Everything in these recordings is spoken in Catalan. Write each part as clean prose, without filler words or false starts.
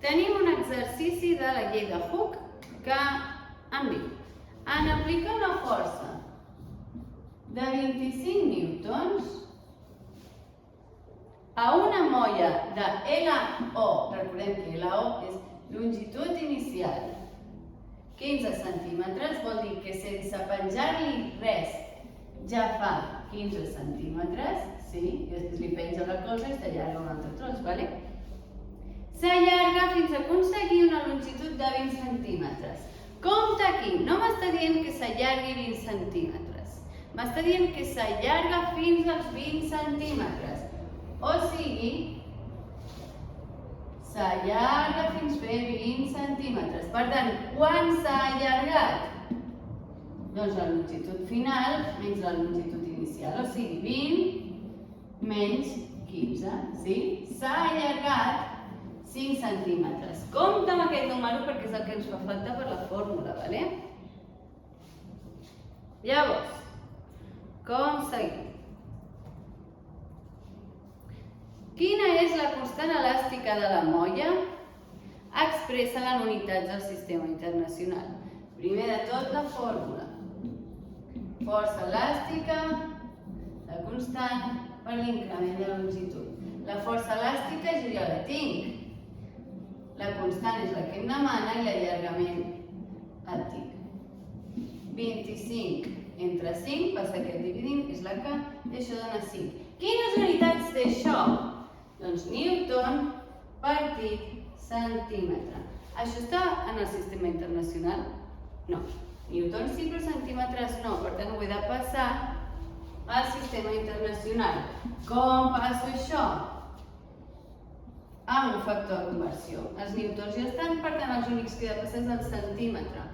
Tenim un exercici de la llei de Hooke que em diu: en aplicar una força de 25 newtons a una molla de LO, recordem que LO és longitud inicial, 15 centímetres, vol dir que sense penjar-li res ja fa 15 centímetres, sí, i després li penja la cosa i s'allarga un altre tros, vale? S'allarga fins a aconseguir una longitud de 20 centímetres. Compte aquí, no m'està dient que s'allargui 20 centímetres, m'està dient que s'allarga fins als 20 centímetres. O sigui, s'allarga fins a fer 20 centímetres. Per tant, quan s'ha allargat? Doncs la longitud final menys la longitud inicial, o sigui, 20 menys 15, sí? S'ha allargat 5 centímetres. Compte amb aquest número perquè és el que ens fa falta per la fórmula, vale? Llavors, com seguim? Quina és la constant elàstica de la molla? Expressa-la en unitats del sistema internacional. Primer de tot, la fórmula. Força elàstica, la constant per l'increment de longitud. La força elàstica jo ja la tinc. La constant és la que em demana i l'allargament el tinc. 25 entre 5, passa que dividim, és la K, i això dona 5. Quines unitats té això? Doncs newton partit centímetre. Això està en el sistema internacional? No. Newton sí, però centímetres no. Per tant, ho he de passar al sistema internacional. Com passo això? Amb un factor de conversió. Els newtons ja estan, per tant, els únics que he de passar és el centímetre.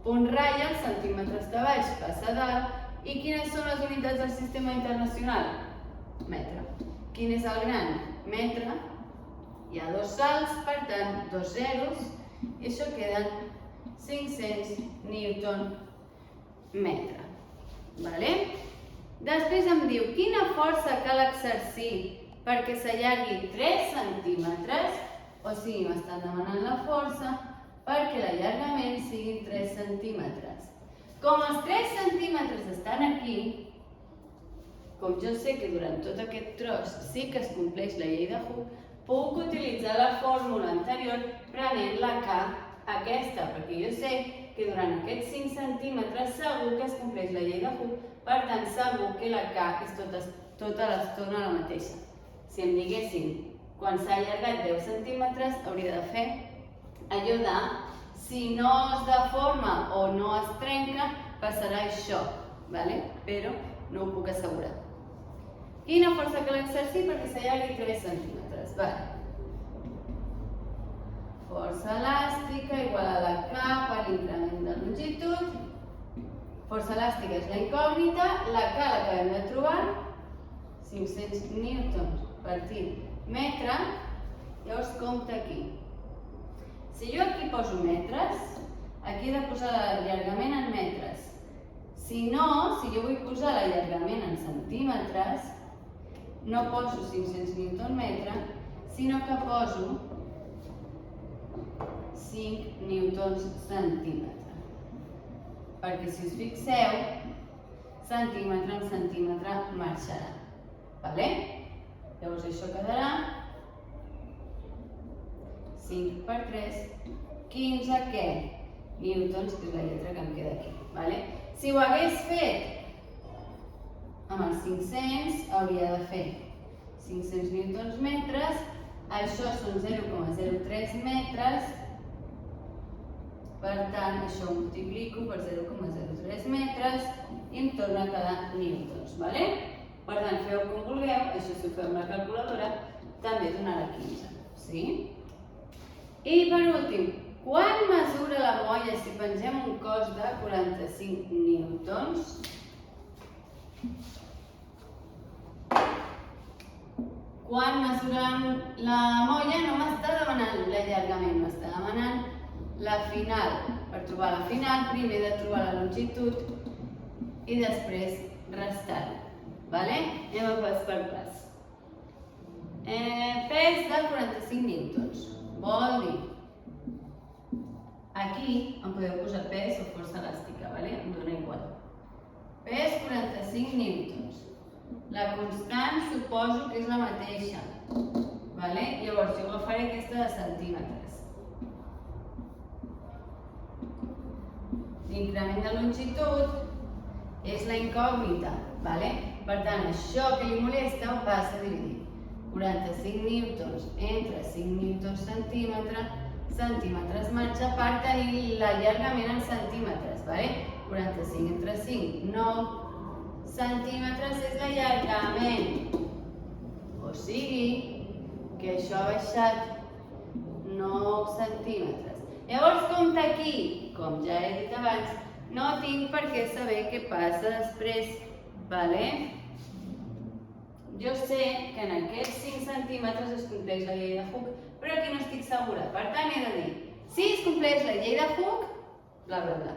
Punt ratlla, el centímetre està baix, passa a dalt. I quines són les unitats del sistema internacional? Metre. Quin és el gran? Metre. Hi ha dos salts, per tant, dos zeros. I això queden 500 newton metre. Vale? Després em diu, quina força cal exercir perquè s'allargui 3 centímetres, o sigui, m'estan demanant la força perquè l'allargament sigui 3 centímetres. Com els 3 centímetres estan aquí, com jo sé que durant tot aquest tros sí que es compleix la llei de Hooke, puc utilitzar la fórmula anterior prenent la K aquesta, perquè jo sé que durant aquests 5 centímetres segur que es compleix la llei de Hooke, per tant segur que la K és tota l'estona la mateixa. Si em diguessin, quan s'ha allargat 10 centímetres, hauria de fer allò de, si no es deforma o no es trenca, passarà això, però no ho puc assegurar. Quina força cal exercir perquè s'allargui 3 centímetres? Força elàstica igual a la K per l'increment de longitud. Força elàstica és la incògnita, la K l'acabem de trobar, 500 newtons partit metre, llavors compta aquí. Si jo aquí poso metres, aquí he de posar l'allargament en metres. Si no, si jo vull posar l'allargament en centímetres, no poso 500 newton metre, sinó que poso 5 newtons centímetre. Perquè si us fixeu, centímetre en centímetre marxarà. Vale? Llavors això quedarà 5 per 3, 15 què? Newtons, que és la lletra que em queda aquí. Vale? Si ho hagués fet amb els 500, hauria de fer 500 newtons metres, això són 0,03 metres, per tant, això ho multiplico per 0,03 metres i em torna a quedar newtons. Vale? Per tant, feu com vulgueu, això si ho feu amb la calculadora, també donarà 15. Sí? I per últim, quan mesura la molla si pengem un cos de 45 newtons? Quan mesurem la molla no m'està demanant l'allargament, m'està demanant la final. Per trobar la final, primer he de trobar la longitud i després restar-ho. Anem a pas per pas. Pes de 45 newtons. Vol dir, aquí em podeu posar pes o força elàstica, em dona igual. Pes 45 newtons. La constant suposo que és la mateixa. Llavors jo agafaré aquesta de centímetres. L'increment de longitud és la incògnita. Per tant, això que li molesta ho passa a dividir. 45 newtons entre 5 newtons centímetres marxa per tenir l'allargament en centímetres. 45 entre 5, 9 centímetres és l'allargament. O sigui que això ha baixat 9 centímetres. Llavors, compte aquí, com ja he dit abans, no tinc per què saber què passa després. Jo sé que en aquests 5 centímetres es compleix la llei de Hooke, però aquí no estic segura. Per tant, he de dir, si es compleix la llei de Hooke, bla, bla, bla.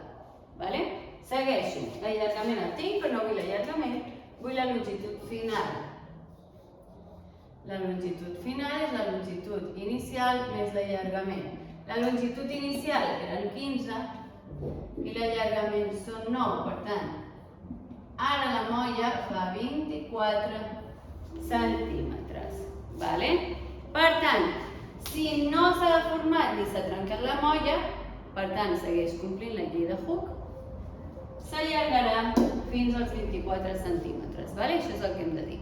Segueixo. L'allargament el tinc, però no vull l'allargament, vull la longitud final. La longitud final és la longitud inicial més l'allargament. La longitud inicial eren 15 i l'allargament són 9, per tant, ara la molla fa 24 centímetres. Per tant, si no s'ha deformat ni s'ha trencat la molla, per tant, segueix complint la llei de Hooke, s'allargarà fins als 24 centímetres. Això és el que hem de dir.